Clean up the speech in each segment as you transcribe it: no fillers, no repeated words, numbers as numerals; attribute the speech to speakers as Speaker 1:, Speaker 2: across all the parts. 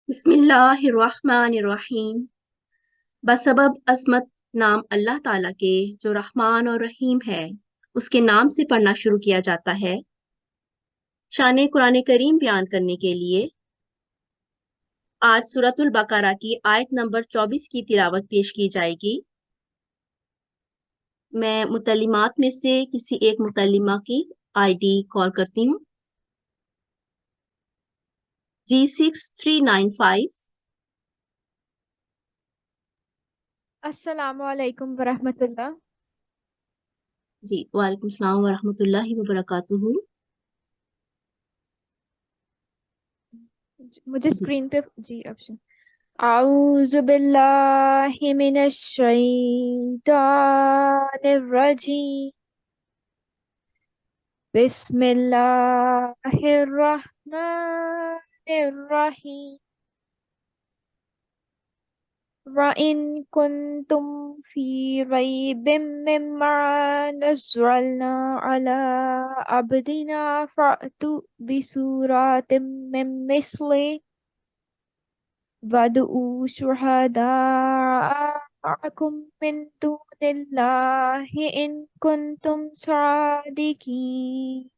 Speaker 1: बिस्मिल्लाहिर्रहमानिर्रहीम। बसबब असमत नाम अल्लाह ताला के जो रहमान और रहीम है, उसके नाम से पढ़ना शुरू किया जाता है। शान कुरान करीम बयान करने के लिए आज सूरतुल बकरा की आयत नंबर 24 की तिलावत पेश की जाएगी। मैं मुतल्लिमात में से किसी एक मुतल्लिमा की आईडी कॉल करती हूँ। G6395।
Speaker 2: अस्सलामु अलैकुम वरहमतुल्लाह।
Speaker 1: जी, वालेकुम सलाम वरहमतुल्लाहि वबरकातुहू।
Speaker 2: मुझे
Speaker 1: जी,
Speaker 2: स्क्रीन पे जी ऑप्शन। आऊज़ु बिल्लाहि मिनश शैतानिर रजीम। बिस्मिल्लाहिर रहमानिर रहीम। वइन कुन्तुम फी रैबिम मिम्मा नज़्ज़लना अला अब्दिना फ़अतु बिसूरतिम मिन मिस्लिहि वदऊ शुहदाअकुम मिन दूनिल्लाहि इन कुंतुम सादिकीन।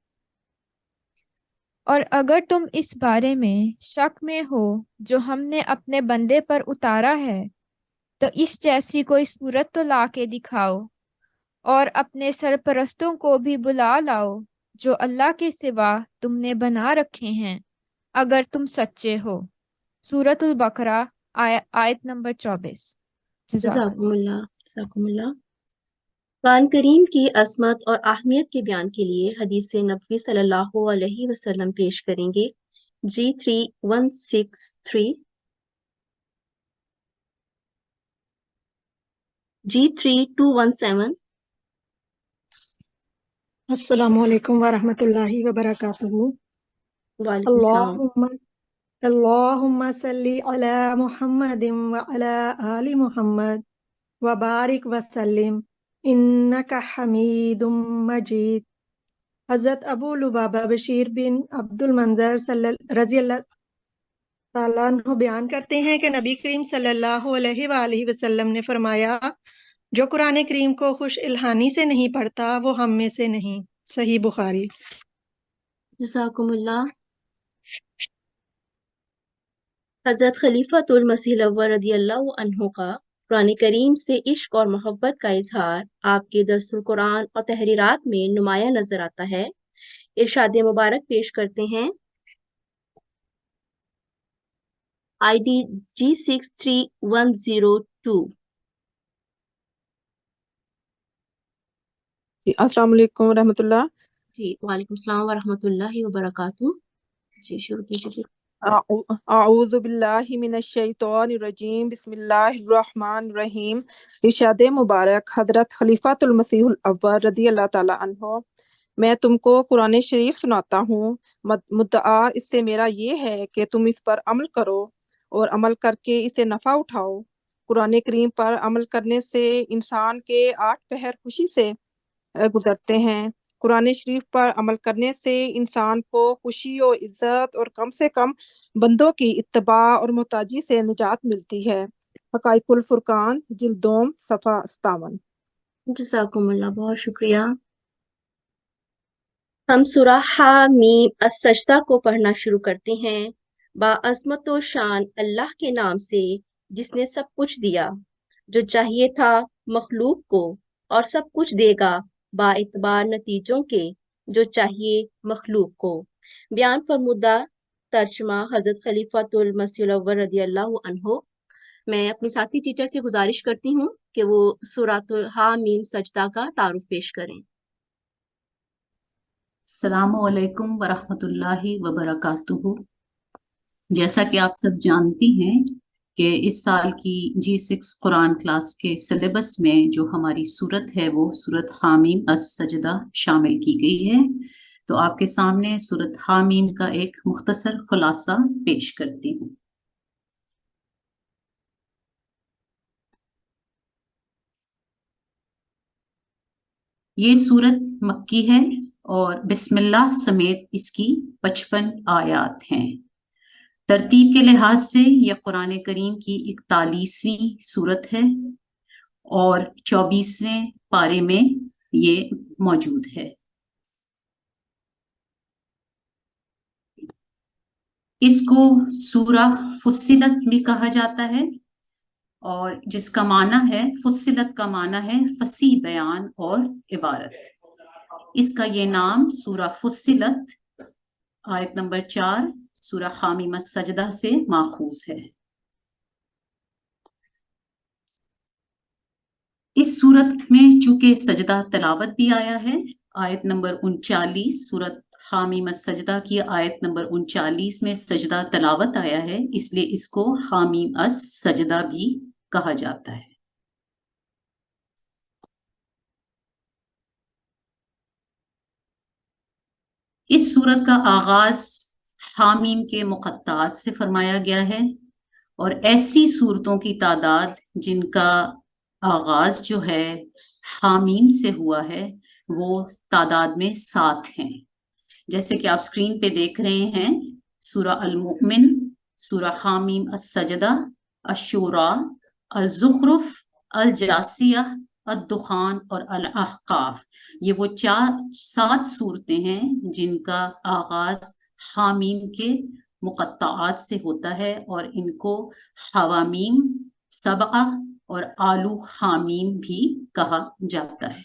Speaker 2: और अगर तुम इस बारे में शक में हो जो हमने अपने बंदे पर उतारा है, तो इस जैसी कोई सूरत तो ला के दिखाओ और अपने सरपरस्तों को भी बुला लाओ जो अल्लाह के सिवा तुमने बना रखे हैं, अगर तुम सच्चे हो। सूरतुल बकरा आयत नंबर 24। जज़ाकल्लाह।
Speaker 1: जज़ाकुमुल्लाह जज़ाकुमुल्लाह। कुरान करीम की असमत और अहमियत के बयान के लिए हदीस नबवी सल्लल्लाहु अलैहि वसल्लम पेश करेंगे। G3163। G3217।
Speaker 3: अस्सलामु अलैकुम वरहमतुल्लाहि वबरकातुहू।
Speaker 1: वालेकुम सलाम।
Speaker 3: अल्लाहुम्मा अल्लाहुम्मा सल्ली अला मुहम्मदिन व अला आलि मुहम्मद व बारिक व सल्लिम इन्नका हमीदुम मजीद। हज़रत अबू लुबाबा बशीर बिन अब्दुल मंजर रज़ी अल्लाह ताला अन्हु बयान करते हैं कि नबी करीम सल्लल्लाहु अलैहि वसल्लम ने फरमाया, जो कुरान करीम को खुश इल्हानी से नहीं पढ़ता वो हम में से नहीं। सही बुखारी।
Speaker 1: जज़ाकुमुल्लाह। हजरत खलीफतुल मसीह अव्वल रदियल्लाहु अन्हु का कुरान करीम से इश्क और मोहब्बत का इजहार आपके दस्तूर कुरान और तहरीरात में नुमाया नजर आता है। इरशाद मुबारक पेश करते हैं। ID G63102।
Speaker 4: जी, अस्सलाम वालेकुम रहमतुल्लाह।
Speaker 1: जी, वालेकुम सलाम वरहमतुल्लाहि वबरकातुहू। जी, शुरू कीजिए।
Speaker 4: आऊज़ु बिल्लाहि मिनश शैतानिर रजीम। बिस्मिल्लाहिर रहमानिर रहीम। इरशाद मुबारक हजरत खलीफातुल मसीहुल अव्वल रदियल्लाहु ताला अन्हो। मैं तुमको कुरान शरीफ सुनाता हूँ। मुद्दआ इससे मेरा ये है कि तुम इस पर अमल करो और अमल करके इसे नफ़ा उठाओ। कुरान करीम पर अमल करने से इंसान के 8 पहर खुशी से गुजरते हैं। कुरान शरीफ पर अमल करने से इंसान को खुशी और इज्जत और कम से कम बंदों की इत्तबा और मोहताजी से निजात मिलती है। हकाइकुल फुरकान जिल्दोम सफ़ा 57।
Speaker 1: जज़ाकुमुल्लाह, बहुत शुक्रिया। हम सूरा हामीम अस-सजदा को पढ़ना शुरू करते हैं। बाअज़मत व शान अल्लाह के नाम से जिसने सब कुछ दिया जो चाहिए था मखलूक को, और सब कुछ देगा बाएतबार नतीजों के जो चाहिए मखलूक को। बयान फरमुदा तर्जमा हजरत खलीफतुल मसीह अव्वल रदियल्लाहु अन्हो। मैं अपनी साथी टीचर से गुजारिश करती हूँ कि वो सूरतुल हामीम सजदा का तारुफ पेश करें।
Speaker 5: अस्सलामु अलैकुम वरहमतुल्लाहि वबरकातुहू। जैसा कि आप सब जानती हैं कि इस साल की G6 कुरान क्लास के सिलेबस में जो हमारी सूरत है वो सूरत हामीम अस-सजदा शामिल की गई है। तो आपके सामने सूरत हामीम का एक मुख्तसर खुलासा पेश करती हूँ। ये सूरत मक्की है और बिस्मिल्लाह समेत इसकी 55 आयात हैं। ترتیب کے لحاظ سے یہ قرآن کریم کی 41ویں سورت ہے اور 24ویں پارے میں یہ موجود ہے۔ اس کو سورہ فصلت بھی کہا جاتا ہے، اور جس کا معنی ہے، فصلت کا معنی ہے فصیح بیان اور عبارت۔ اس کا یہ نام سورہ فصلت آیت نمبر 4 سورہ حامیم السجدہ سے ماخوذ ہے۔ اس سورت میں چونکہ سجدہ تلاوت بھی آیا ہے، آیت نمبر 39 سورت حامیم السجدہ کی آیت نمبر 39 میں سجدہ تلاوت آیا ہے، اس لیے اس کو حامیم السجدہ بھی کہا جاتا ہے۔ اس سورت کا آغاز حامیم کے مقطعات سے فرمایا گیا ہے، اور ایسی سورتوں کی تعداد جن کا آغاز جو ہے حامیم سے ہوا ہے وہ تعداد میں 7 ہیں، جیسے کہ آپ اسکرین پہ دیکھ رہے ہیں۔ سورہ المؤمن، سورہ حامیم السجدہ، الشورى، الزخرف، الجاسیہ، الدخان اور الاحقاف، یہ وہ 7 صورتیں ہیں جن کا آغاز حامیم کے مقطعات سے ہوتا ہے، اور ان کو حوامیم 7 اور آلو حامیم بھی کہا جاتا ہے۔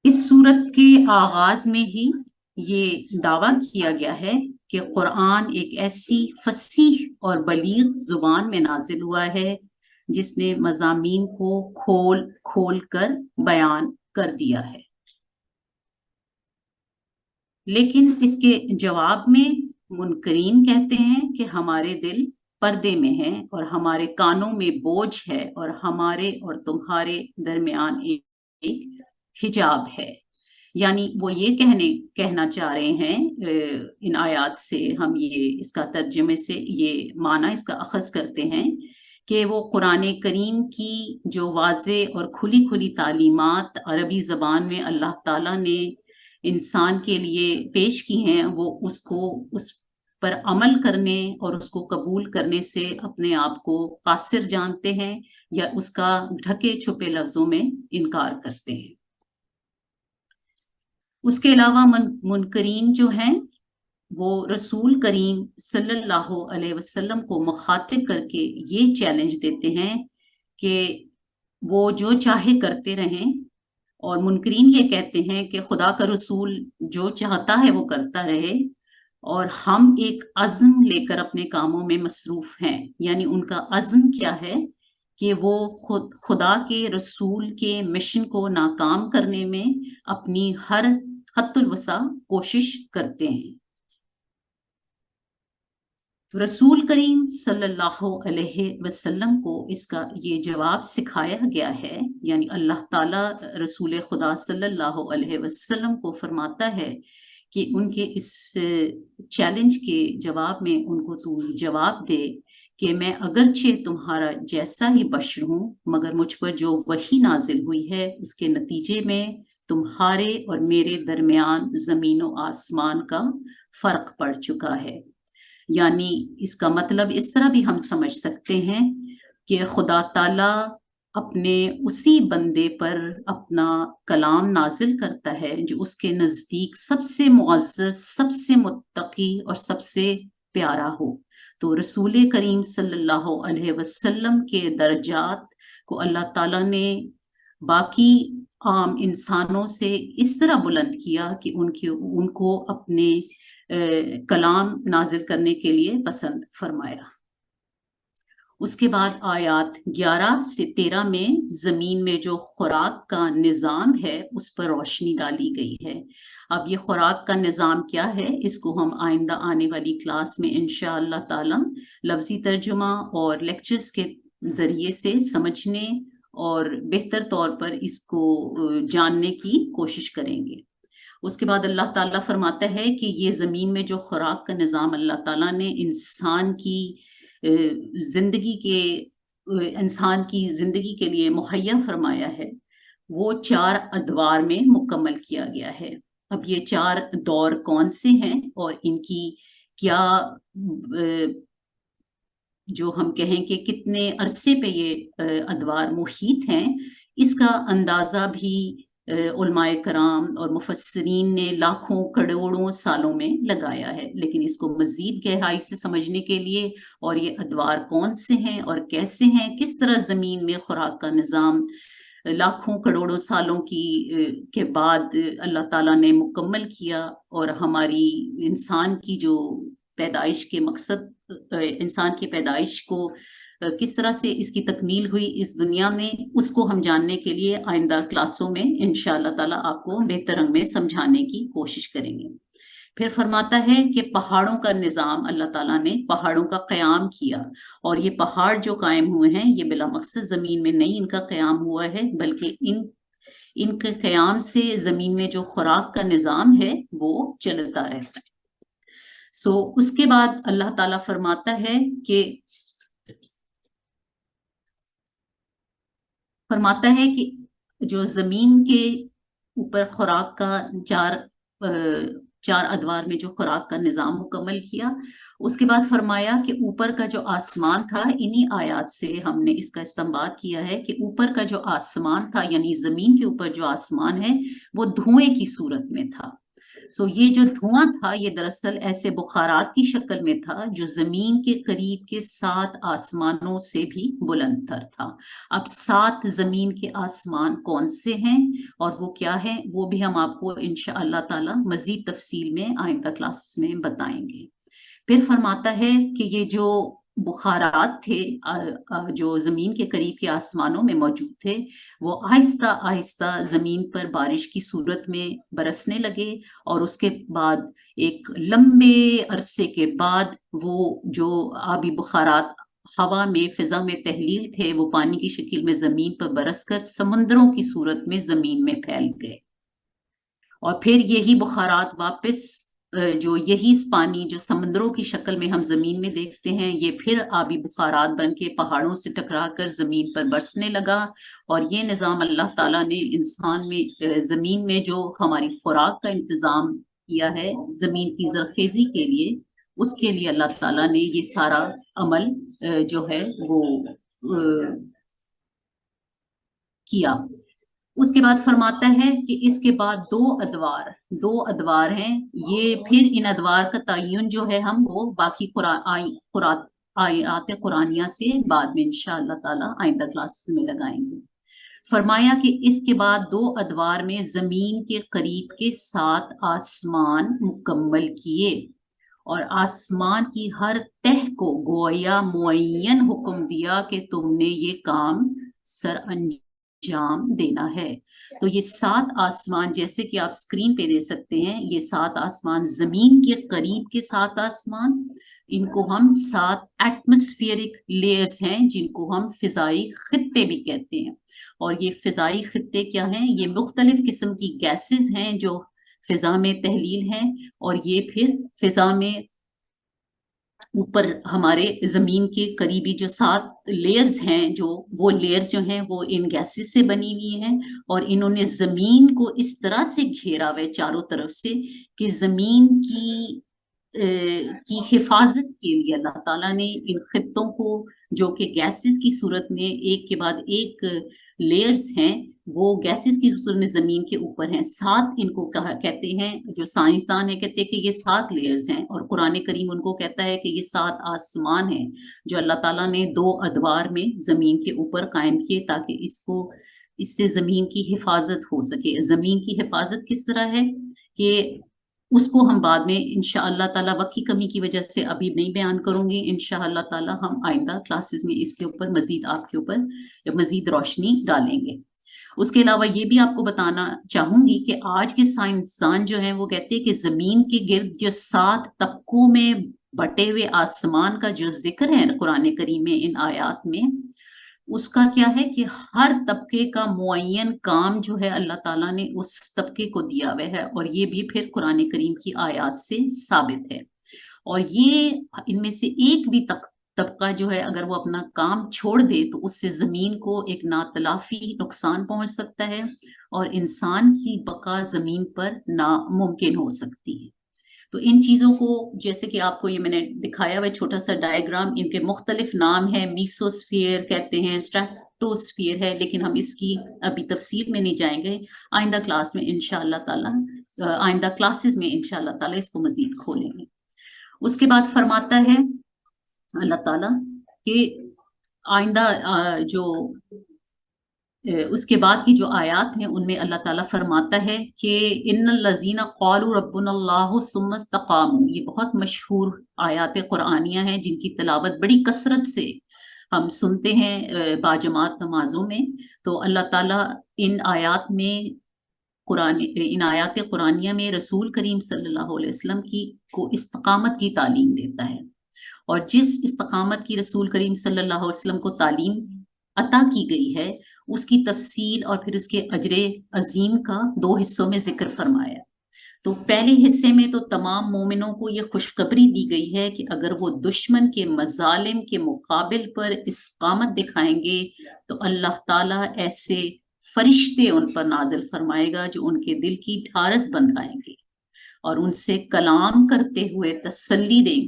Speaker 5: اس سورت کے آغاز میں ہی یہ دعویٰ کیا گیا ہے کہ قرآن ایک ایسی فصیح اور بلیغ زبان میں نازل ہوا ہے جس نے مضامین کو کھول کھول کر بیان کر دیا ہے۔ لیکن اس کے جواب میں منکرین کہتے ہیں کہ ہمارے دل پردے میں ہیں اور ہمارے کانوں میں بوجھ ہے، اور ہمارے اور تمہارے درمیان ایک حجاب ہے۔ یعنی وہ یہ کہنا چاہ رہے ہیں، ان آیات سے ہم یہ اس کا ترجمے سے یہ معنی اس کا اخذ کرتے ہیں کہ وہ قرآن کریم کی جو واضح اور کھلی کھلی تعلیمات عربی زبان میں اللہ تعالیٰ نے انسان کے لیے پیش کی ہیں، وہ اس پر عمل کرنے اور اس کو قبول کرنے سے اپنے آپ کو قاصر جانتے ہیں، یا اس کا ڈھکے چھپے لفظوں میں انکار کرتے ہیں۔ اس کے علاوہ منکرین جو ہیں وہ رسول کریم صلی اللہ علیہ وسلم کو مخاطب کر کے یہ چیلنج دیتے ہیں کہ وہ جو چاہے کرتے رہیں، اور منکرین یہ کہتے ہیں کہ خدا کا رسول جو چاہتا ہے وہ کرتا رہے، اور ہم ایک عزم لے کر اپنے کاموں میں مصروف ہیں۔ یعنی ان کا عزم کیا ہے کہ وہ خدا کے رسول کے مشن کو ناکام کرنے میں اپنی ہر حد الوسع کوشش کرتے ہیں۔ رسول کریم صلی اللہ علیہ وسلم کو اس کا یہ جواب سکھایا گیا ہے، یعنی اللہ تعالیٰ رسول خدا صلی اللہ علیہ وسلم کو فرماتا ہے کہ ان کے اس چیلنج کے جواب میں ان کو تو جواب دے کہ میں اگرچہ تمہارا جیسا ہی بشر ہوں، مگر مجھ پر جو وحی نازل ہوئی ہے اس کے نتیجے میں تمہارے اور میرے درمیان زمین و آسمان کا فرق پڑ چکا ہے۔ یعنی اس کا مطلب اس طرح بھی ہم سمجھ سکتے ہیں کہ خدا تعالیٰ اپنے اسی بندے پر اپنا کلام نازل کرتا ہے جو اس کے نزدیک سب سے معزز، سب سے متقی اور سب سے پیارا ہو۔ تو رسول کریم صلی اللہ علیہ وسلم کے درجات کو اللہ تعالیٰ نے باقی عام انسانوں سے اس طرح بلند کیا کہ ان کو اپنے کلام نازل کرنے کے لیے پسند فرمایا۔ اس کے بعد آیات 11 سے 13 میں زمین میں جو خوراک کا نظام ہے اس پر روشنی ڈالی گئی ہے۔ اب یہ خوراک کا نظام کیا ہے، اس کو ہم آئندہ آنے والی کلاس میں انشاءاللہ تعالی لفظی ترجمہ اور لیکچرز کے ذریعے سے سمجھنے اور بہتر طور پر اس کو جاننے کی کوشش کریں گے۔ اس کے بعد اللہ تعالیٰ فرماتا ہے کہ یہ زمین میں جو خوراک کا نظام اللہ تعالیٰ نے انسان کی زندگی کے لیے مہیا فرمایا ہے، وہ 4 ادوار میں مکمل کیا گیا ہے۔ اب یہ 4 دور کون سے ہیں اور ان کی کیا جو ہم کہیں کہ کتنے عرصے پہ یہ ادوار محیط ہیں، اس کا اندازہ بھی علماء کرام اور مفسرین نے لاکھوں کروڑوں سالوں میں لگایا ہے، لیکن اس کو مزید گہرائی سے سمجھنے کے لیے اور یہ ادوار کون سے ہیں اور کیسے ہیں، کس طرح زمین میں خوراک کا نظام لاکھوں کروڑوں سالوں کے بعد اللہ تعالیٰ نے مکمل کیا، اور ہماری انسان کی جو پیدائش کے مقصد، انسان کی پیدائش کو کس طرح سے اس کی تکمیل ہوئی اس دنیا میں، اس کو ہم جاننے کے لیے آئندہ کلاسوں میں انشاءاللہ تعالیٰ آپ کو بہتر رنگ میں سمجھانے کی کوشش کریں گے۔ پھر فرماتا ہے کہ پہاڑوں کا نظام، اللہ تعالیٰ نے پہاڑوں کا قیام کیا، اور یہ پہاڑ جو قائم ہوئے ہیں یہ بلا مقصد زمین میں نہیں ان کا قیام ہوا ہے، بلکہ ان کے قیام سے زمین میں جو خوراک کا نظام ہے وہ چلتا رہتا ہے۔ اس کے بعد اللہ تعالیٰ فرماتا ہے کہ جو زمین کے اوپر خوراک کا چار ادوار میں جو خوراک کا نظام مکمل کیا، اس کے بعد فرمایا کہ اوپر کا جو آسمان تھا، انہی آیات سے ہم نے اس کا استنباط کیا ہے کہ اوپر کا جو آسمان تھا، یعنی زمین کے اوپر جو آسمان ہے وہ دھوئیں کی صورت میں تھا۔ یہ جو دھواں تھا یہ دراصل ایسے بخارات کی شکل میں تھا جو زمین کے قریب کے 7 آسمانوں سے بھی بلند تر تھا۔ اب 7 زمین کے آسمان کون سے ہیں اور وہ کیا ہیں، وہ بھی ہم آپ کو انشاءاللہ تعالی مزید تفصیل میں آئندہ کلاسز میں بتائیں گے۔ پھر فرماتا ہے کہ یہ جو بخارات تھے جو زمین کے قریب کے آسمانوں میں موجود تھے، وہ آہستہ آہستہ زمین پر بارش کی صورت میں برسنے لگے، اور اس کے بعد ایک لمبے عرصے کے بعد وہ جو آبی بخارات ہوا میں فضا میں تحلیل تھے وہ پانی کی شکل میں زمین پر برس کر سمندروں کی صورت میں زمین میں پھیل گئے، اور پھر یہی بخارات واپس جو یہی پانی جو سمندروں کی شکل میں ہم زمین میں دیکھتے ہیں، یہ پھر آبی بخارات بن کے پہاڑوں سے ٹکرا کر زمین پر برسنے لگا۔ اور یہ نظام اللہ تعالیٰ نے انسان میں زمین میں جو ہماری خوراک کا انتظام کیا ہے زمین کی زرخیزی کے لیے، اس کے لیے اللہ تعالیٰ نے یہ سارا عمل جو ہے وہ کیا۔ اس کے بعد فرماتا ہے کہ اس کے بعد 2 ادوار ہیں، یہ پھر ان ادوار کا تعین جو ہے ہم وہ باقی آیات قرآنیہ سے بعد میں انشاءاللہ تعالی آئندہ کلاسز میں لگائیں گے۔ فرمایا کہ اس کے بعد 2 ادوار میں زمین کے قریب کے 7 آسمان مکمل کیے، اور آسمان کی ہر تہ کو گویا معین حکم دیا کہ تم نے یہ کام سر انجام دینا ہے۔ تو یہ 7 آسمان جیسے کہ آپ اسکرین پہ دے سکتے ہیں، یہ 7 آسمان زمین کے قریب کے 7 آسمان، ان کو ہم 7 ایٹماسفیئرک لیئرز ہیں جن کو ہم فضائی خطے بھی کہتے ہیں۔ اور یہ فضائی خطے کیا ہیں؟ یہ مختلف قسم کی گیسز ہیں جو فضا میں تحلیل ہیں، اور یہ پھر فضا میں اوپر ہمارے زمین کے قریبی جو 7 لیئرز ہیں، جو وہ لیئرز جو ہیں وہ ان گیسز سے بنی ہوئی ہیں، اور انہوں نے زمین کو اس طرح سے گھیرا ہوا ہے چاروں طرف سے کہ زمین کی حفاظت کے لیے اللہ تعالیٰ نے ان خطوں کو جو کہ گیسز کی صورت میں ایک کے بعد ایک لیئرز ہیں، وہ گیسز کی صورت میں زمین کے اوپر ہیں، 7 ان کو کہتے ہیں، جو سائنسدان ہیں کہتے ہیں کہ یہ 7 لیئرز ہیں، اور قرآن کریم ان کو کہتا ہے کہ یہ 7 آسمان ہیں جو اللہ تعالیٰ نے 2 ادوار میں زمین کے اوپر قائم کیے تاکہ اس سے زمین کی حفاظت ہو سکے۔ زمین کی حفاظت کس طرح ہے کہ اس کو ہم بعد میں انشاءاللہ تعالیٰ وقت کی کمی کی وجہ سے ابھی نہیں بیان کروں گی، انشاءاللہ تعالیٰ ہم آئندہ کلاسز میں اس کے اوپر مزید آپ کے اوپر مزید روشنی ڈالیں گے۔ اس کے علاوہ یہ بھی آپ کو بتانا چاہوں گی کہ آج کے سائنسدان جو ہیں وہ کہتے ہیں کہ زمین کے گرد جو 7 طبقوں میں بٹے ہوئے آسمان کا جو ذکر ہے قرآن کریم میں ان آیات میں، اس کا کیا ہے کہ ہر طبقے کا معین کام جو ہے اللہ تعالیٰ نے اس طبقے کو دیا ہوا ہے، اور یہ بھی پھر قرآن کریم کی آیات سے ثابت ہے۔ اور یہ ان میں سے ایک بھی طبقہ جو ہے اگر وہ اپنا کام چھوڑ دے تو اس سے زمین کو ایک ناتلافی نقصان پہنچ سکتا ہے اور انسان کی بقا زمین پر ناممکن ہو سکتی ہے۔ تو ان چیزوں کو جیسے کہ آپ کو یہ میں نے دکھایا ہوا چھوٹا سا ڈائیگرام، ان کے مختلف نام ہیں، میسوسفیئر کہتے ہیں، اسٹریٹوسفیئر ہے، لیکن ہم اس کی ابھی تفصیل میں نہیں جائیں گے، آئندہ کلاس میں انشاءاللہ تعالی آئندہ کلاسز میں انشاءاللہ تعالی اس کو مزید کھولیں گے۔ اس کے بعد فرماتا ہے اللہ تعالیٰ کہ آئندہ جو اس کے بعد کی جو آیات ہیں ان میں اللہ تعالیٰ فرماتا ہے کہ ان الذین قالوا ربنا اللہ ثم استقاموا، یہ بہت مشہور آیات قرآنیہ ہیں جن کی تلاوت بڑی کثرت سے ہم سنتے ہیں باجماعت نمازوں میں۔ تو اللہ تعالیٰ ان آیات میں ان آیات قرآنیہ میں رسول کریم صلی اللہ علیہ وسلم کو استقامت کی تعلیم دیتا ہے، اور جس استقامت کی رسول کریم صلی اللہ علیہ وسلم کو تعلیم عطا کی گئی ہے اس کی تفصیل اور پھر اس کے اجر عظیم کا 2 حصوں میں ذکر فرمایا۔ تو پہلے حصے میں تو تمام مومنوں کو یہ خوشخبری دی گئی ہے کہ اگر وہ دشمن کے مظالم کے مقابل پر استقامت دکھائیں گے تو اللہ تعالیٰ ایسے فرشتے ان پر نازل فرمائے گا جو ان کے دل کی ڈھارس بندھائیں گے اور ان سے کلام کرتے ہوئے تسلی دیں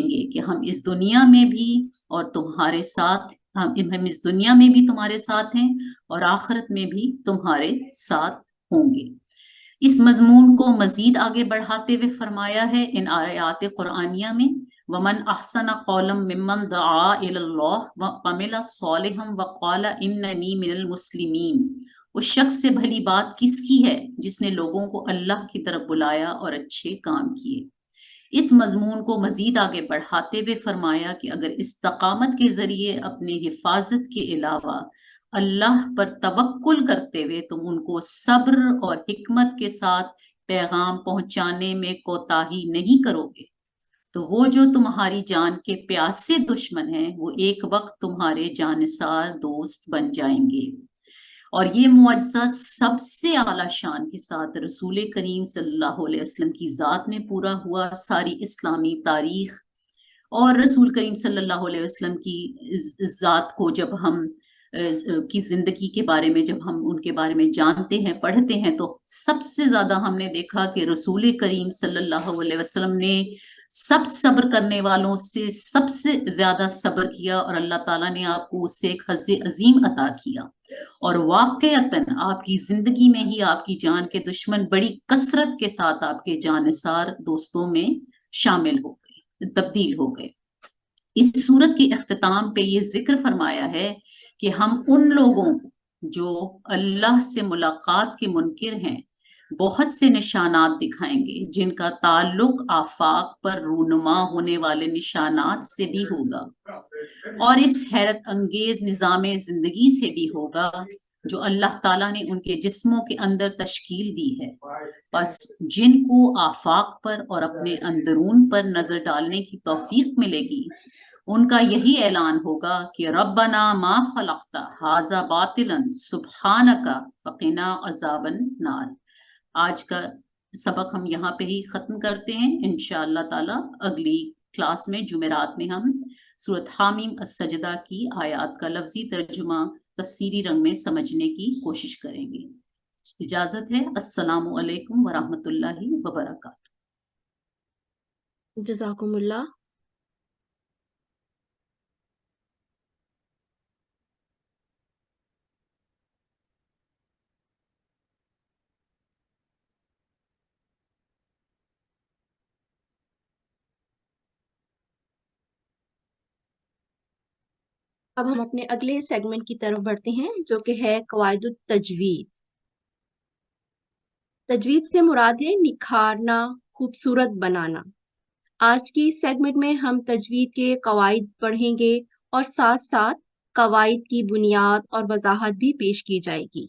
Speaker 5: گے کہ ہم اس دنیا میں بھی اور تمہارے ساتھ ہم اس دنیا میں بھی تمہارے ساتھ ہیں اور آخرت میں بھی تمہارے ساتھ ہوں گے۔ اس مضمون کو مزید آگے بڑھاتے ہوئے فرمایا ہے ان آیات قرآنیہ میں وَمَنْ أَحْسَنَ قَوْلًا مِّمَّنْ دَعَا إِلَى اللَّهِ وَعَمِلَ صَالِحًا وَقَالَ إِنَّنِي مِنَ الْمُسْلِمِينَ، اس شخص سے بھلی بات کس کی ہے جس نے لوگوں کو اللہ کی طرف بلایا اور اچھے کام کیے۔ اس مضمون کو مزید آگے بڑھاتے ہوئے فرمایا کہ اگر استقامت کے ذریعے اپنے حفاظت کے علاوہ اللہ پر توکل کرتے ہوئے تم ان کو صبر اور حکمت کے ساتھ پیغام پہنچانے میں کوتاہی نہیں کرو گے تو وہ جو تمہاری جان کے پیاسے دشمن ہیں وہ ایک وقت تمہارے جانثار دوست بن جائیں گے۔ اور یہ معجزہ سب سے اعلیٰ شان کے ساتھ رسول کریم صلی اللہ علیہ وسلم کی ذات میں پورا ہوا۔ ساری اسلامی تاریخ اور رسول کریم صلی اللہ علیہ وسلم کی ذات کو جب ہم کی زندگی کے بارے میں جب ہم ان کے بارے میں جانتے ہیں پڑھتے ہیں تو سب سے زیادہ ہم نے دیکھا کہ رسول کریم صلی اللہ علیہ وسلم نے سب صبر کرنے والوں سے سب سے زیادہ صبر کیا اور اللہ تعالیٰ نے آپ کو اس سے ایک حظ عظیم عطا کیا، اور واقعتاً آپ کی زندگی میں ہی آپ کی جان کے دشمن بڑی کثرت کے ساتھ آپ کے جانثار دوستوں میں شامل ہو گئے، تبدیل ہو گئے۔ اس سورت کے اختتام پہ یہ ذکر فرمایا ہے کہ ہم ان لوگوں جو اللہ سے ملاقات کے منکر ہیں بہت سے نشانات دکھائیں گے جن کا تعلق آفاق پر رونما ہونے والے نشانات سے بھی ہوگا اور اس حیرت انگیز نظام زندگی سے بھی ہوگا جو اللہ تعالیٰ نے ان کے جسموں کے اندر تشکیل دی ہے۔ بس جن کو آفاق پر اور اپنے اندرون پر نظر ڈالنے کی توفیق ملے گی ان کا یہی اعلان ہوگا کہ ربنا ما خلقت ھذا باطلا سبحانک فقنا عذاب النار۔ آج کا سبق ہم یہاں پہ ہی ختم کرتے ہیں، انشاءاللہ تعالی اگلی کلاس میں جمعرات میں ہم سورۃ حامیم السجدہ کی آیات کا لفظی ترجمہ تفسیری رنگ میں سمجھنے کی کوشش کریں گے۔ اجازت ہے، السلام علیکم ورحمۃ اللہ وبرکاتہ۔
Speaker 1: جزاکم اللہ۔ اب ہم اپنے اگلے سیگمنٹ کی طرف بڑھتے ہیں جو کہ ہے قواعد التجوید۔ تجوید سے مراد ہے نکھارنا، خوبصورت بنانا۔ آج کی سیگمنٹ میں ہم تجوید کے قواعد پڑھیں گے اور ساتھ ساتھ قواعد کی بنیاد اور وضاحت بھی پیش کی جائے گی۔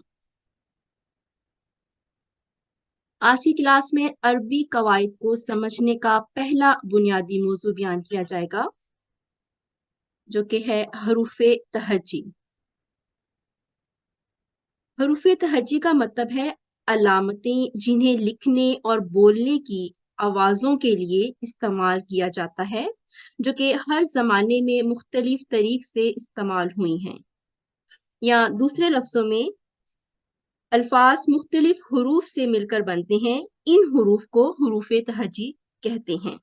Speaker 1: آج کی کلاس میں عربی قواعد کو سمجھنے کا پہلا بنیادی موضوع بیان کیا جائے گا جو کہ ہے حروف تہجی۔ حروف تہجی کا مطلب ہے علامتیں جنہیں لکھنے اور بولنے کی आवाज़ों के लिए इस्तेमाल किया जाता है, जो कि हर ज़माने में मुख्तलिफ तरीक़ से इस्तेमाल हुई हैं। या दूसरे लफ्ज़ों में अल्फाज मुख्तलिफ हरूफ से मिलकर बनते हैं। इन हरूफ को हरूफ तहजी कहते हैं।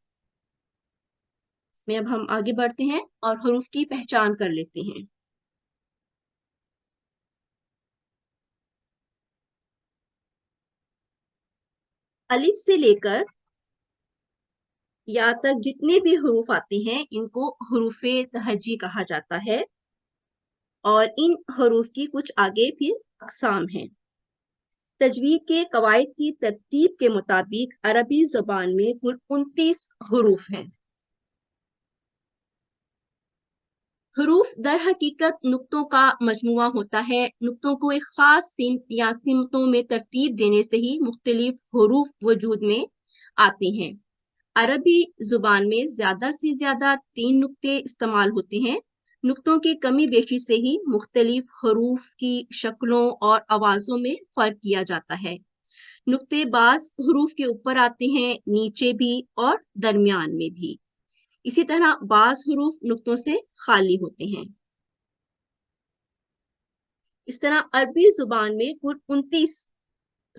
Speaker 1: इसमें अब हम आगे बढ़ते हैं और हरूफ की पहचान कर लेते हैं। अलिफ से लेकर या तक जितने भी हरूफ आते हैं इनको हरूफ तहजी कहा जाता है, और इन हरूफ की कुछ आगे फिर अक़साम हैं। तजवीद के कवायद की तरतीब के मुताबिक अरबी ज़ुबान में कुल 29 हरूफ हैं। हरूफ दर हकीकत नुक्तों का मजमुआ होता है। नुक्तों को एक ख़ास सिमत या सिमतों में तरतीब देने से ही मुख्तलिफ हरूफ वजूद में आते हैं। अरबी ज़ुबान में ज़्यादा से ज़्यादा 3 नुक्ते इस्तेमाल होते हैं। नुक्तों की कमी बेशी से ही मुख्तलिफ हरूफ की शक्लों और आवाज़ों में फ़र्क किया जाता है। नुक्ते बाज़ हरूफ के ऊपर आते हैं, नीचे भी और दरमियान में भी। इसी तरह बाज़ हरूफ नुक्तों से खाली होते हैं। इस तरह अरबी ज़ुबान में कुल 29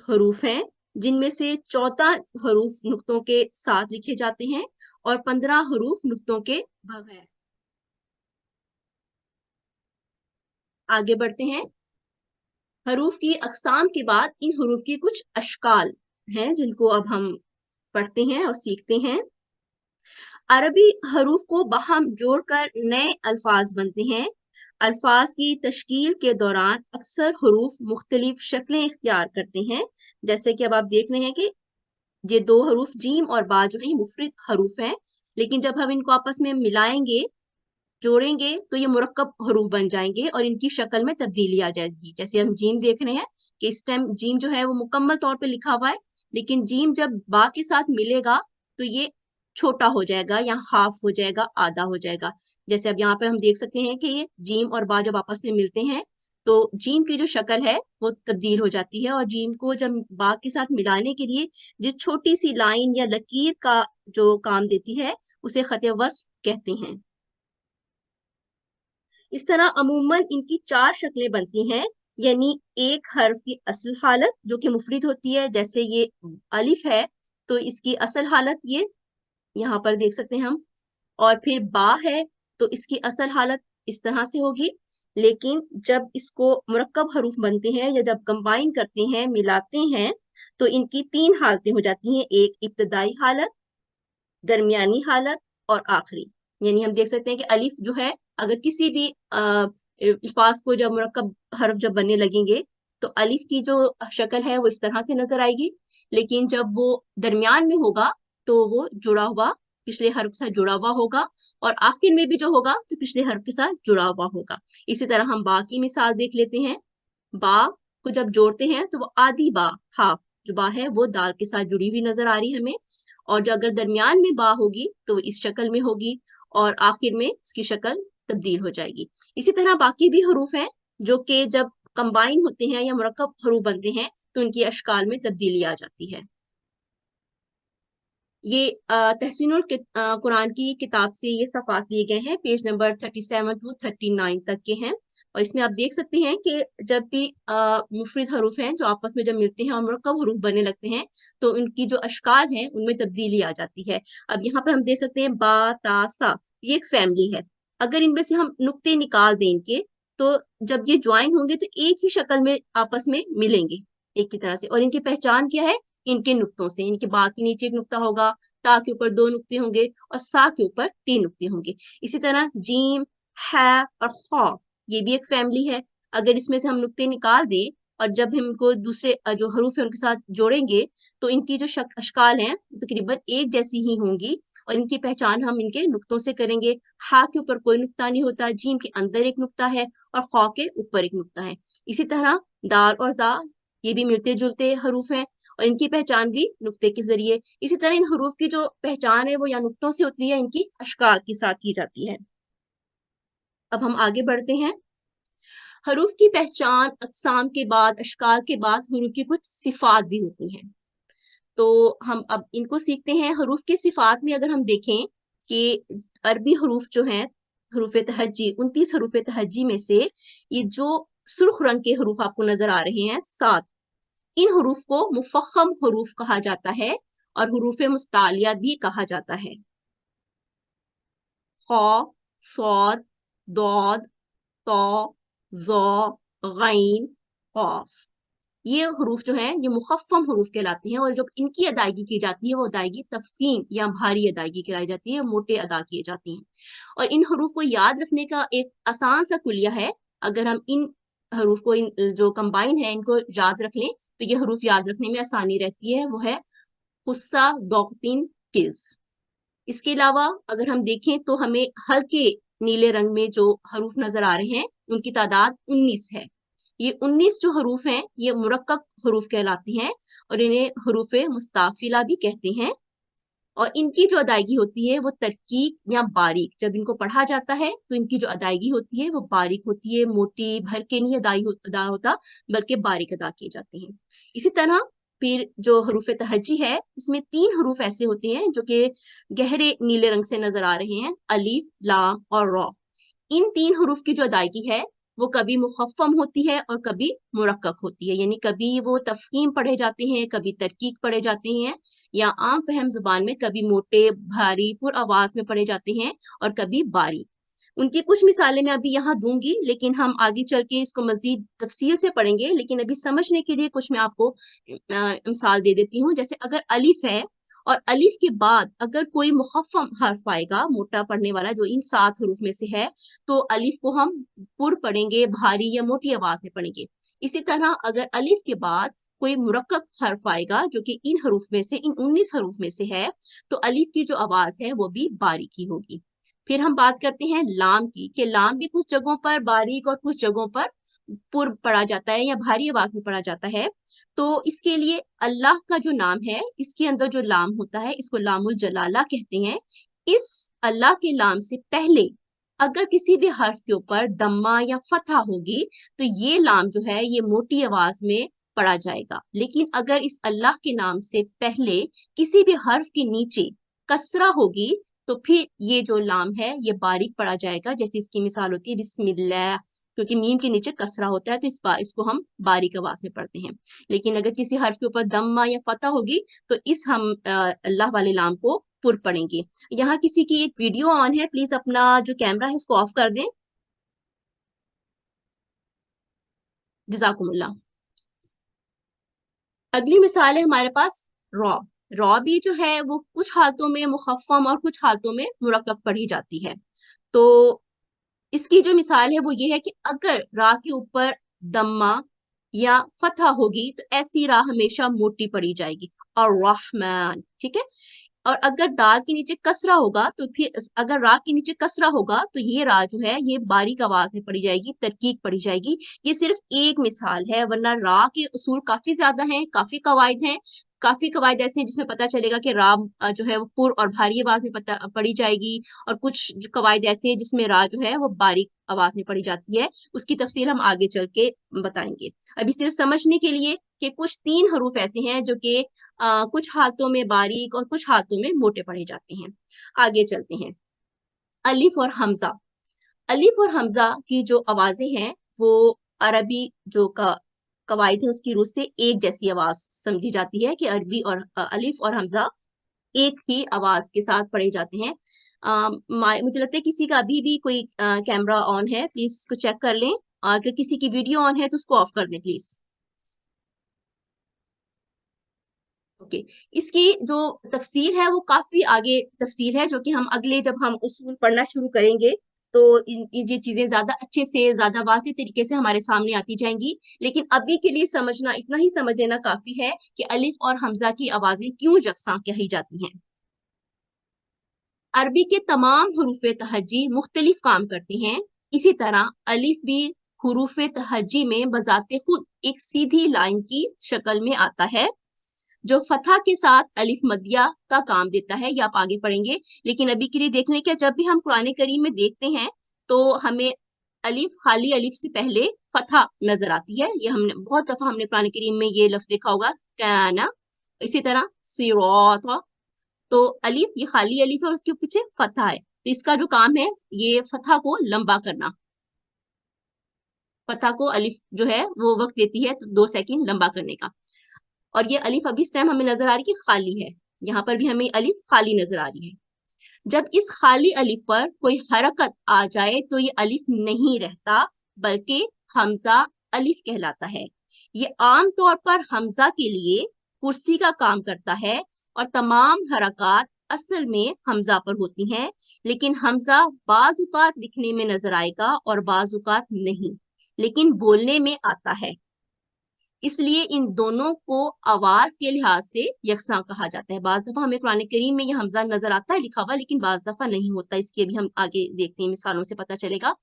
Speaker 1: हरूफ हैं, जिनमें से 14 हरूफ नुक्तों के साथ लिखे जाते हैं और 15 हरूफ नुक्तों के बगैर। आगे बढ़ते हैं। हरूफ की अक़साम के बाद इन हरूफ की कुछ अशकाल हैं, जिनको अब हम पढ़ते हैं और सीखते हैं। अरबी हरूफ को बाहम जोड़कर नए अल्फाज बनते हैं। अल्फाज की तश्कील के दौरान अक्सर हरूफ मुख्तलिफ शक्लें इख्तियार करते हैं। जैसे कि अब आप देख रहे हैं कि ये 2 हरूफ जीम और बा जो है मुफरद हरूफ हैं, लेकिन जब हम इनको आपस में मिलाएंगे, जोड़ेंगे, तो ये मुरक्कब हरूफ बन जाएंगे और इनकी शक्ल में तब्दीली आ जाएगी। जैसे हम जीम देख रहे हैं कि इस टाइम जीम जो है वो मुकम्मल तौर पे लिखा हुआ है, लेकिन जीम जब बा के साथ मिलेगा तो ये छोटा हो जाएगा या हाफ हो जाएगा, आधा हो जाएगा। जैसे अब यहाँ पे हम देख सकते हैं कि ये जीम और बा जब आपस में मिलते हैं तो जीम की जो शक्ल है वो तब्दील हो जाती है, और जीम को जब बा के साथ मिलाने के लिए जिस छोटी सी लाइन या लकीर का जो काम देती है उसे खत वस्ल कहते हैं। इस तरह अमूमन इनकी 4 शक्लें बनती हैं, यानी एक हर्फ की असल हालत जो कि मुफरद होती है, जैसे ये अलिफ है तो इसकी असल हालत ये यहाँ पर देख सकते हैं हम, और फिर बा है तो इसकी असल हालत इस तरह से होगी। लेकिन जब इसको मुरक्कब हरूफ बनते हैं या जब कंबाइन करते हैं, मिलाते हैं, तो इनकी 3 हालतें हो जाती हैं, एक इब्तदाई हालत, दरमियानी हालत और आखिरी। यानी हम देख सकते हैं कि अलिफ जो है, अगर किसी भी अल्फाज को जब मुरक्कब हर्फ जब बनने लगेंगे तो अलिफ की जो शक्ल है वो इस तरह से नजर आएगी, लेकिन जब वो दरमियान में होगा तो वो जुड़ा हुआ पिछले हर्फ के साथ जुड़ा हुआ होगा, और आखिर में भी जो होगा तो पिछले हर्फ के साथ जुड़ा हुआ होगा। इसी तरह हम बा की मिसाल देख लेते हैं। बा को जब जोड़ते हैं तो वो आधी बा, हाफ जो बा है वो दाल के साथ जुड़ी हुई नजर आ रही है हमें, और जो अगर दरमियान में बा होगी तो वो इस शक्ल में होगी और आखिर में उसकी शक्ल तब्दील हो जाएगी। इसी तरह बाकी भी हरूफ हैं जो कि जब कंबाइन होते हैं या मुरक्कब हरूफ बनते हैं तो उनकी अशकाल में तब्दीली आ जाती है। ये तहसीनुल कुरान की किताब से ये सफ़ात लिए गए हैं, पेज नंबर 37 टू 39 तक के हैं, और इसमें आप देख सकते हैं कि जब भी मुफरद हरूफ हैं जो आपस में जब मिलते हैं और मुरक्कब हरूफ बनने लगते हैं तो उनकी जो अशकाल हैं उनमें तब्दीली आ जाती है। अब यहाँ पर हम देख सकते हैं बा ता सा, ये एक फैमिली है। अगर इनमें से हम नुक्ते निकाल दें इनके, तो जब ये ज्वाइन होंगे तो एक ही शक्ल में आपस में मिलेंगे एक ही तरह से, और इनकी पहचान क्या है? इनके नुक्तों से। इनके बा के नीचे एक नुक्ता होगा, ता के ऊपर 2 नुक्ते होंगे और सा के ऊपर 3 नुक्ते होंगे। इसी तरह जीम, है और खा, ये भी एक फैमिली है। अगर इसमें से हम नुक्ते निकाल दें और जब हम इनको दूसरे जो हरूफ है उनके साथ जोड़ेंगे तो इनकी जो अशकाल हैं तकरीबन एक जैसी ही होंगी, और इनकी पहचान हम इनके नुक्तों से करेंगे। हा के ऊपर कोई नुक्ता नहीं होता, जीम के अंदर एक नुक्ता है और खा के ऊपर एक नुक्ता है। इसी तरह दाल और जा, ये भी मिलते जुलते हरूफ हैं और इनकी पहचान भी नुक्ते के जरिए। इसी तरह इन हरूफ की जो पहचान है वो या नुक्तों से होती है, इनकी अशकाल के साथ की जाती है। अब हम आगे बढ़ते हैं। हरूफ की पहचान, अक़साम के बाद, अशकाल के बाद हरूफ की कुछ सिफात भी होती हैं। تو हम अब इनको सीखते हैं। हरूफ के सिफात में अगर हम देखें कि अरबी हरूफ जो हैं हरूफ तहज्जी, 29 हरूफ तहज्जी में से ये जो सुर्ख रंग के हरूफ आपको नजर आ रहे हैं 7, इन हरूफ को मुफख्खम हरूफ कहा जाता है और हरूफ मुस्तालिया भी कहा जाता है। खा, सौद, दौद, तो, ज़ो, गैन, क़ाफ, ये हरूफ जो हैं ये मुखफ़्फ़म हरूफ कहलाते हैं और जब इनकी अदायगी की जाती है वो अदायगी तफ़ख़ीम या भारी अदायगी कराई जाती है, मोटे अदा किए जाते हैं। और इन हरूफ को याद रखने का एक आसान सा कुलिया है, अगर हम इन हरूफ को इन जो कंबाइन है इनको याद रख लें तो ये हरूफ याद रखने में आसानी रहती है, वो है हुस्सा, दौक़तीन, किज़। इसके अलावा अगर हम देखें तो हमें हल्के नीले रंग में जो हरूफ नजर आ रहे हैं उनकी तादाद 19 है। ये 19 जो हरूफ हैं ये मुरक्कब हरूफ कहलाते हैं और इन्हें हरूफ मुस्ताफिला भी कहते हैं। और इनकी जो अदायगी होती है वो तरकीक या बारीक, जब इनको पढ़ा जाता है तो इनकी जो अदायगी होती है वो बारीक होती है, मोटी भर के नहीं अदा होता बल्कि बारीक अदा किए जाते हैं। इसी तरह फिर जो हरूफ तहज्जी है इसमें 3 हरूफ ऐसे होते हैं जो कि गहरे नीले रंग से नजर आ रहे हैं, अलीफ, लाम और रॉ। इन 3 हरूफ की जो अदायगी है वो कभी मुखफ़्फ़म होती है और कभी मुरक्कक होती है, यानी कभी वो तफ़ख़ीम पढ़े जाते हैं, कभी तरकीक पढ़े जाते हैं, या आम फहम जुबान में कभी मोटे भारी पुर आवाज में पढ़े जाते हैं और कभी बारीक। उनकी कुछ मिसालें मैं अभी यहाँ दूंगी लेकिन हम आगे चल के इसको मजीद तफसील से पढ़ेंगे, लेकिन अभी समझने के लिए कुछ मैं आपको मिसाल दे देती हूँ। जैसे अगर अलिफ है और अलिफ के बाद अगर कोई मुखफ़्फ़म हर्फ आएगा मोटा पढ़ने वाला जो इन 7 हरूफ में से है तो अलिफ को हम पुर पढ़ेंगे, भारी या मोटी आवाज में पढ़ेंगे। इसी तरह अगर अलिफ के बाद कोई मुरक्कब हर्फ आएगा जो कि इन हरूफ में से, इन 19 हरूफ में से है, तो अलिफ की जो आवाज है वो भी बारीक ही होगी। फिर हम बात करते हैं लाम की, कि लाम भी कुछ जगहों पर बारीक और कुछ जगहों पर पुर पढ़ा जाता है या भारी आवाज में पढ़ा जाता है। तो इसके लिए अल्लाह का जो नाम है इसके अंदर जो लाम होता है इसको लामुल जलाला कहते हैं। इस अल्लाह के लाम से पहले अगर किसी भी हर्फ के ऊपर दम्मा या फतहा होगी तो ये लाम जो है ये मोटी आवाज में पढ़ा जाएगा, लेकिन अगर इस अल्लाह के नाम से पहले किसी भी हर्फ के नीचे कसरा होगी तो फिर ये जो लाम है ये बारीक पढ़ा जाएगा। जैसे इसकी मिसाल होती है बिस्मिल्लाह, क्योंकि मीम के नीचे कसरा होता है तो इसको हम बारीक आवाज में पढ़ते हैं। लेकिन अगर किसी हर्फ के ऊपर दम्मा या फतह होगी तो इस हम अल्लाह वाले लाम को पुर पढ़ेंगे। यहाँ किसी की एक वीडियो ऑन है, प्लीज अपना जो कैमरा है इसको ऑफ कर दें। जज़ाकुमुल्लाह। अगली मिसाल है हमारे पास रॉ। रॉ भी जो है वो कुछ हालतों में मुखफ़्फ़म और कुछ हालतों में मुरक्कब पढ़ी जाती है। तो इसकी जो मिसाल है वो ये है कि अगर रा के ऊपर दम्मा या फतहा होगी तो ऐसी रा हमेशा मोटी पढ़ी जाएगी, और रहमान, ठीक है। और अगर दाल के नीचे कसरा होगा तो फिर अगर रा के नीचे कसरा होगा तो ये रा जो है ये बारीक आवाज में पढ़ी जाएगी, तरकीक पढ़ी जाएगी। ये सिर्फ एक मिसाल है, वरना रा के उसूल काफी ज्यादा हैं, काफी कवायद हैं। काफी कवायद ऐसे हैं जिसमें पता चलेगा कि रा जो है वो पुर और भारी आवाज में पढ़ी जाएगी, और कुछ कवायद ऐसे हैं जिसमें रा जो है वो बारीक आवाज में पढ़ी जाती है। उसकी तफसील हम आगे चल के बताएंगे। अभी सिर्फ समझने के लिए कि कुछ 3 हरूफ ऐसे हैं जो कि कुछ हालतों में बारीक और कुछ हालतों में मोटे पढ़े जाते हैं। आगे चलते हैं। अलिफ और हमजा। अलिफ और हमजा की जो आवाजें हैं वो अरबी जो कवायद है उसकी रूह से एक जैसी आवाज समझी जाती है कि अरबी और अलिफ और हमजा एक ही आवाज के साथ पढ़े जाते हैं। मुझे लगता है किसी का अभी भी कोई कैमरा ऑन है, प्लीज इसको चेक कर लें, और अगर किसी की वीडियो ऑन है तो उसको ऑफ कर दें प्लीज। ओके, इसकी जो तफसीर है वो काफी आगे तफसीर है जो कि हम अगले जब हम उसूल पढ़ना शुरू करेंगे तो ये चीजें ज्यादा अच्छे से ज्यादा वाज़ेह तरीके से हमारे सामने आती जाएंगी। लेकिन अभी के लिए समझना, इतना ही समझ लेना काफी है कि अलिफ और हमजा की आवाजें क्यों यकसां कही जाती हैं। अरबी के तमाम हुरूफ तहज्जी मुख्तलिफ काम करते हैं, इसी तरह अलिफ भी हुरूफ तहज्जी में बजाते खुद एक सीधी लाइन की शक्ल में आता है जो फतह के साथ अलिफ मदिया का काम देता है। ये आप आगे पढ़ेंगे, लेकिन अभी के लिए देख लें कि जब भी हम कुरान करीम में देखते हैं तो हमें अलिफ, खाली अलिफ से पहले फतह नजर आती है। ये हमने बहुत दफा हमने कुरान करीम में ये लफ्ज देखा होगा, काना इसी तरह सिराता, तो अलिफ ये खाली अलिफ है और उसके पीछे फतहा है, तो इसका जो काम है ये फतहा को लंबा करना। फतहा को अलिफ जो है वो वक्त देती है तो 2 सेकंड लंबा करने का। और ये अलिफ अभी इस टाइम हमें नजर आ रही है कि खाली है, यहाँ पर भी हमें अलिफ खाली नजर आ रही है। जब इस खाली अलिफ पर कोई हरकत आ जाए तो ये अलिफ नहीं रहता बल्कि हमजा अलिफ कहलाता है। ये आम तौर पर हमजा के लिए कुर्सी का काम करता है और तमाम हरकत असल में हमजा पर होती हैं, लेकिन हमजा बाजुकात लिखने में नजर आएगा और बाजुकात नहीं, लेकिन बोलने में आता है। इसलिए इन दोनों को आवाज के लिहाज से यकसां कहा जाता है। बाज दफा हमें कुरान करीम में ये हमजा नजर आता है लिखा हुआ, लेकिन बाज दफा नहीं होता। इसकी भी हम आगे देखते हैं, मिसालों से पता चलेगा।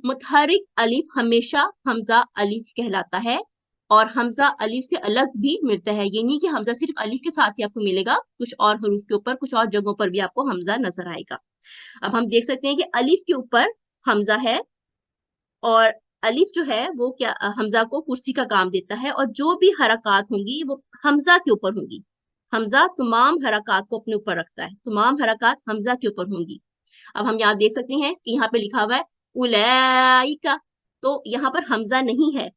Speaker 1: मुतहरिक अलिफ हमेशा हमजा अलिफ कहलाता है और हमजा अलिफ से अलग भी मिलता है। ये नहीं कि हमजा सिर्फ अलिफ के साथ ही आपको मिलेगा, कुछ और हरूफ के ऊपर कुछ और जगहों पर भी आपको हमजा नजर आएगा। अब हम देख सकते हैं कि अलिफ के ऊपर हमजा है और अलिफ जो है वो क्या हमजा को कुर्सी का काम देता है, और जो भी हरकत होंगी वो हमजा के ऊपर होंगी। हमजा तमाम हरकत को अपने ऊपर रखता है, तमाम हरकत हमजा के ऊपर होंगी। अब हम यहाँ देख सकते हैं कि यहाँ पे लिखा हुआ है उलैइका, तो यहाँ पर हमजा नहीं है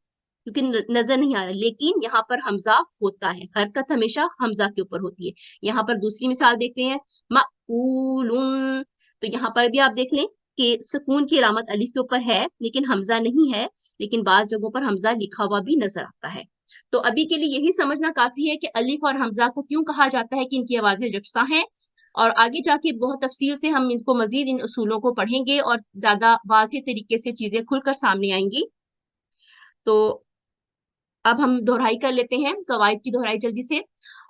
Speaker 1: क्योंकि नजर नहीं आ रहा, लेकिन यहाँ पर हमजा होता है, हरकत हमेशा हमजा के ऊपर होती है। यहाँ पर दूसरी मिसाल देखते हैं, माकूलुन, तो यहाँ पर भी आप देख लें कि सुकून की अलामत अलिफ के ऊपर है लेकिन हमजा नहीं है, लेकिन बाज जगहों पर हमजा लिखा हुआ भी नजर आता है। तो अभी के लिए यही समझना काफी है कि अलिफ और हमजा को क्यों कहा जाता है कि इनकी आवाजें यकसा हैं, और आगे जाके बहुत तफसील से हम इनको मजीद इन उसूलों को पढ़ेंगे और ज्यादा वाज़ेह तरीके से चीजें खुलकर सामने आएंगी। तो अब हम दोहराई कर लेते हैं, कवायद की दोहराई जल्दी से।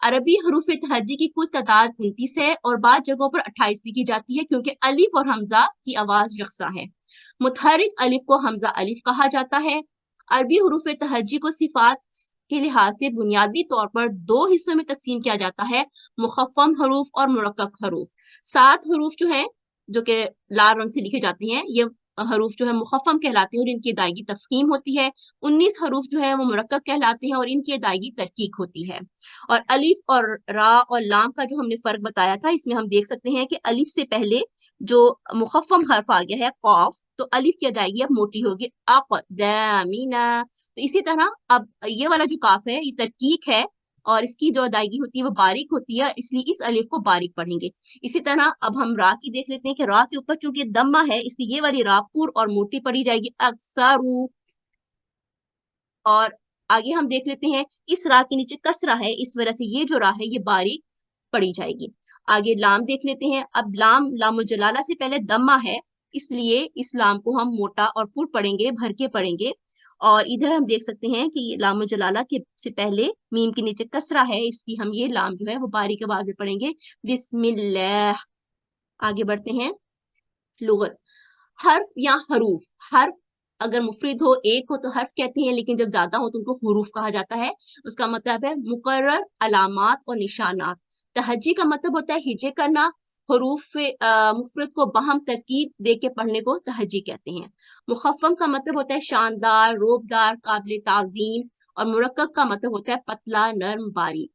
Speaker 1: अरबी हरूफ तहज्जी की कुल तादाद 29 है और बाद जगहों पर 28 लिखी जाती है क्योंकि अलिफ और हमजा की आवाज यकसा है। मुतहरिक अलिफ को हमजा अलिफ कहा जाता है। अरबी हरूफ तहज्जी को सिफात के लिहाज से बुनियादी तौर पर 2 हिस्सों में तकसीम किया जाता है, मुखफ़्फ़म हरूफ और मुरक्कक हरूफ। 7 हरूफ जो है जो कि लाल रंग से लिखे जाते हैं, ये हरूफ जो है मुखफ़्फ़म कहलाते हैं और इनकी अदायगी तफखीम होती है। 19 हरूफ जो है वो मुरक्कब कहलाते हैं और इनकी अदायगी तरकीक होती है। और अलिफ और रा और लाम का जो हमने फर्क बताया था, इसमें हम देख सकते हैं कि अलिफ से पहले जो मुखफ़्फ़म हर्फ आ गया है कॉफ, तो अलिफ की अदायगी अब मोटी होगी अक़दामीना। तो इसी तरह अब ये वाला जो काफ है ये तरकीक है और इसकी जो अदायगी होती है वो बारीक होती है, इसलिए इस अलिफ को बारीक पढ़ेंगे। इसी तरह अब हम रा की देख लेते हैं कि रा के ऊपर चूंकि दम्मा है इसलिए ये वाली रा पुर और मोटी पढ़ी जाएगी अक्सरू। और आगे हम देख लेते हैं इस रा के नीचे कसरा है, इस वजह से ये जो रा है ये बारीक पढ़ी जाएगी। आगे लाम देख लेते हैं। अब लाम लामुल जलाला से पहले दम्मा है, इसलिए इस लाम को हम मोटा और पुर पढ़ेंगे, भर के पढ़ेंगे। और इधर हम देख सकते हैं कि लामुल जलाला के से पहले मीम के नीचे कसरा है, इसकी हम ये लाम जो है वो बारीक आवाज में पढ़ेंगे, बिस्मिल्लाह। आगे बढ़ते हैं। लुगत, हर्फ या हरूफ। हर्फ अगर मुफरिद हो, एक हो तो हर्फ कहते हैं, लेकिन जब ज्यादा हो तो उनको हुरूफ कहा जाता है। उसका मतलब है मुकर्रर अलामात और निशानात। तहज्जी का मतलब होता है हिजे करना। हरूफ मुफरद को बाहम तरकीब दे के पढ़ने को तहज्जी कहते हैं। मुखफ़्फ़म का मतलब होता है शानदार, रोबदार, काबिल ताज़ीम। और मुरक्कब का मतलब होता है पतला, नर्म, बारीक।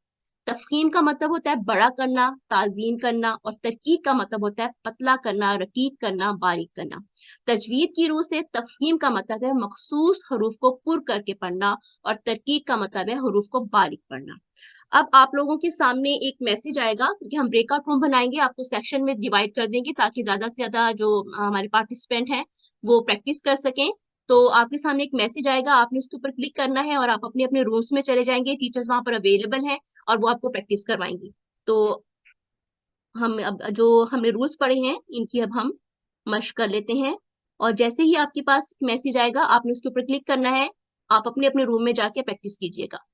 Speaker 1: तफखीम का मतलब होता है बड़ा करना, ताजीम करना। और तरकीब का मतलब होता है पतला करना, रकीक करना, बारीक करना। तजवीद की रूह से तफहीम का मतलब है मखसूस हरूफ को पुर करके पढ़ना और तरकीब का मतलब है हरूफ को बारीक पढ़ना। अब आप लोगों के सामने एक मैसेज आएगा क्योंकि हम ब्रेकआउट रूम बनाएंगे, आपको सेक्शन में डिवाइड कर देंगे ताकि ज्यादा से ज्यादा जो हमारे पार्टिसिपेंट हैं वो प्रैक्टिस कर सकें। तो आपके सामने एक मैसेज आएगा, आपने उसके ऊपर क्लिक करना है और आप अपने अपने रूम्स में चले जाएंगे, टीचर्स वहां पर अवेलेबल हैं और वो आपको प्रैक्टिस करवाएंगी। तो हम अब जो हमने रूल्स पढ़े हैं इनकी अब हम मश्क कर लेते हैं। और जैसे ही आपके पास मैसेज आएगा आपने उसके ऊपर क्लिक करना है, आप अपने अपने रूम में जाके प्रैक्टिस कीजिएगा।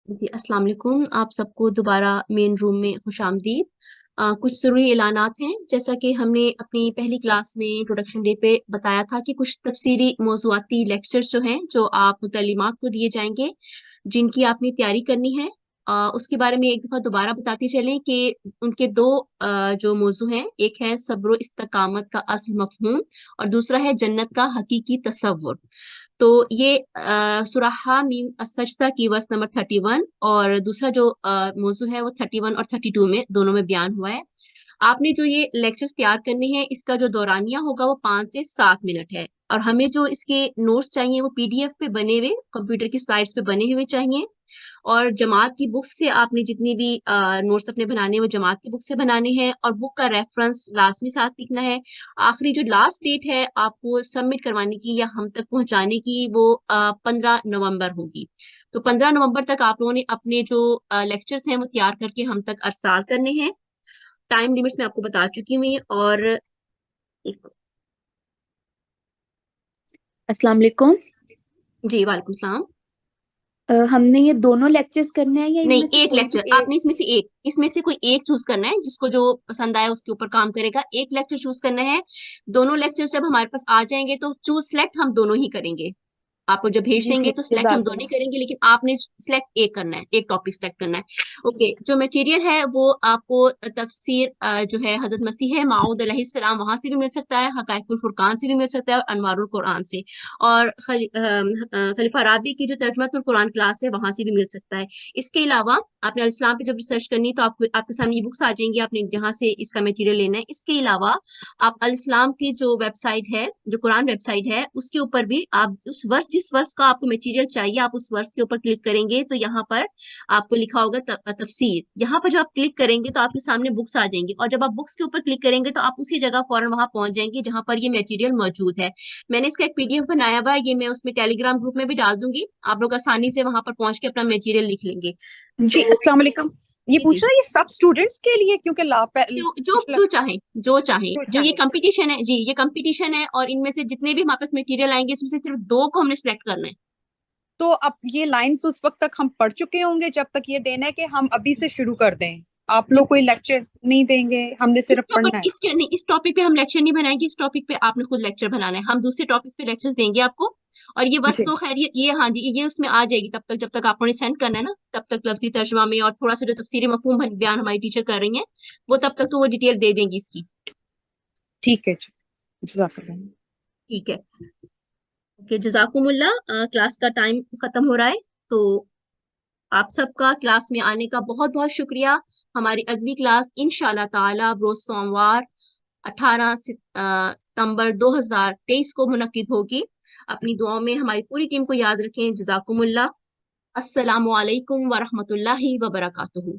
Speaker 1: जी अस्सलाम वालेकुम, आप सबको दोबारा मेन रूम में खुशामदीद। कुछ ज़रूरी एलानात हैं। जैसा कि हमने अपनी पहली क्लास में इंट्रोडक्शन डे पे बताया था कि कुछ तफसीरी मौज़ूआती लेक्चर्स जो हैं जो आप मुतल्लिमात को दिए जाएंगे, जिनकी आपने तैयारी करनी है। उसके बारे में एक दफ़ा दोबारा बताते चलें कि उनके दो जो मौजू हैं, एक है सब्र इस्तकामत का असल मफहूम और दूसरा है जन्नत का हकीकी तसव्वुर। तो ये सूरा हामीम अस्सजदा की वर्स नंबर 31 और दूसरा जो मौजू है वो 31 और 32 में दोनों में बयान हुआ है। आपने जो ये लेक्चर्स तैयार करने हैं, इसका जो दौरानिया होगा वो 5 से 7 मिनट है और हमें जो इसके नोट्स चाहिए वो पीडीएफ पे बने हुए, कंप्यूटर की स्लाइड्स पे बने हुए चाहिए। और जमात की बुक से आपने जितनी भी नोट्स अपने बनाने हैं वो जमात की बुक से बनाने हैं और बुक का रेफरेंस लास्ट में साथ लिखना है। आखिरी जो लास्ट डेट है आपको सबमिट करवाने की या हम तक पहुंचाने की वो 15 नवंबर होगी। तो 15 नवंबर तक आप लोगों ने अपने जो लेक्चर्स हैं वो तैयार करके हम तक अरसाल करने हैं। टाइम लिमिट्स मैं आपको बता चुकी हूँ और
Speaker 6: अस्सलाम वालेकुम।
Speaker 1: जी वालेकुम सलाम।
Speaker 6: हमने ये दोनों लेक्चर्स करने हैं या
Speaker 1: नहीं,
Speaker 6: इनमें से
Speaker 1: एक
Speaker 6: कोई भी
Speaker 1: लेक्चर
Speaker 6: एक?
Speaker 1: आपने इसमें से कोई एक चूज करना है, जिसको जो पसंद आए उसके ऊपर काम करेगा। एक लेक्चर चूज करना है। दोनों लेक्चर जब हमारे पास आ जाएंगे तो चूज सिलेक्ट हम दोनों ही करेंगे। आपको जब भेज
Speaker 6: जी
Speaker 1: देंगे
Speaker 6: ठीक,
Speaker 1: तो सिलेक्ट हम दोनों ही
Speaker 6: जज़ाकल्लाह।
Speaker 1: करेंगे, लेकिन आपने सिलेक्ट एक करना है, एक टॉपिक सिलेक्ट करना है। ओके, जो मटेरियल है वो आपको तफसीर जो है हजरत मसीह माऊद अलैहिस्सलाम वहां से भी मिल सकता है, हकाइकुल फुरकान से भी मिल सकता है और अनवारुल कुरान से, और खलीफा राबी की जो तर्जुमतुल कुरान क्लास है वहां से भी मिल सकता है। इसके अलावा आपने अल इस्लाम पे जब रिसर्च करनी तो आपको आपके सामने ये बुक्स आ जाएंगी, आपने जहां से इसका मटेरियल लेना है। इसके अलावा आप अल इस्लाम की जो वेबसाइट है, जो कुरान वेबसाइट है, उसके ऊपर भी आप उस वर्ष जिस वर्ष का आपको मटेरियल चाहिए आप उस वर्ष के ऊपर क्लिक करेंगे तो यहाँ पर आपको लिखा होगा तफसीर। यहाँ पर जब आप क्लिक करेंगे तो आपके सामने बुक्स आ जाएंगी और जब आप बुक्स के ऊपर क्लिक करेंगे तो आप उसी जगह फौरन वहां पहुंच जाएंगे जहां पर ये मटेरियल मौजूद है। मैंने इसका एक पीडीएफ बनाया हुआ है, ये मैं उसमें टेलीग्राम ग्रुप में भी डाल दूंगी, आप लोग आसानी से वहां पर पहुंच के अपना मटेरियल लिख लेंगे।
Speaker 7: जी
Speaker 1: तो
Speaker 7: अस्सलाम वालेकुम। ये
Speaker 1: जी
Speaker 7: पूछ रहा है, ये सब स्टूडेंट्स के लिए, क्योंकि
Speaker 1: जो जो
Speaker 7: पिछला
Speaker 1: जो चाहे जो चाहे
Speaker 7: जो
Speaker 1: जो ये
Speaker 7: चाहे।
Speaker 1: कंपटीशन है जी, ये कंपटीशन है और इनमें से जितने भी हमारे पास मटेरियल आएंगे इसमें से सिर्फ 2 को हमने सिलेक्ट करना है।
Speaker 7: तो अब ये लाइंस उस वक्त तक हम पढ़ चुके होंगे जब तक ये देना है कि हम अभी से शुरू कर दें? आप लोग कोई लेक्चर नहीं देंगे, हमने सिर्फ
Speaker 1: इसके ऊपर
Speaker 7: पढ़ना है?
Speaker 1: इसके नहीं, इस टॉपिक पे हम लेक्चर नहीं बनाएंगे, इस टॉपिक पे आपने खुद लेक्चर बनाना है। हम दूसरे टॉपिक पे लेक्चर्स देंगे आपको। और ये वर्ष
Speaker 7: जी
Speaker 1: तो खैर ये हाँ जी ये उसमें आ जाएगी तब तक, जब तक आपने सेंड करना है ना, तब तक लफ्जी तर्जुमा में और थोड़ा सा जो तफसीरी मफहूम बयान हमारी टीचर कर रही हैं वो तब तक तो वो डिटेल दे देंगी इसकी।
Speaker 7: ठीक है जी, जज़ाकल्लाह।
Speaker 1: ठीक है, ओके, जजाकुमुल्ला। क्लास का टाइम खत्म हो रहा है, तो आप सबका क्लास में आने का बहुत बहुत शुक्रिया। हमारी अगली क्लास इंशाल्लाह ताला रोज सोमवार 18 सितंबर 2023 को मुनक्किद होगी। अपनी दुआओं में हमारी पूरी टीम को याद रखें। जजाकुमुल्लाह। अस्सलामु अलैकुम व रहमतुल्लाहि व बरकातुहू।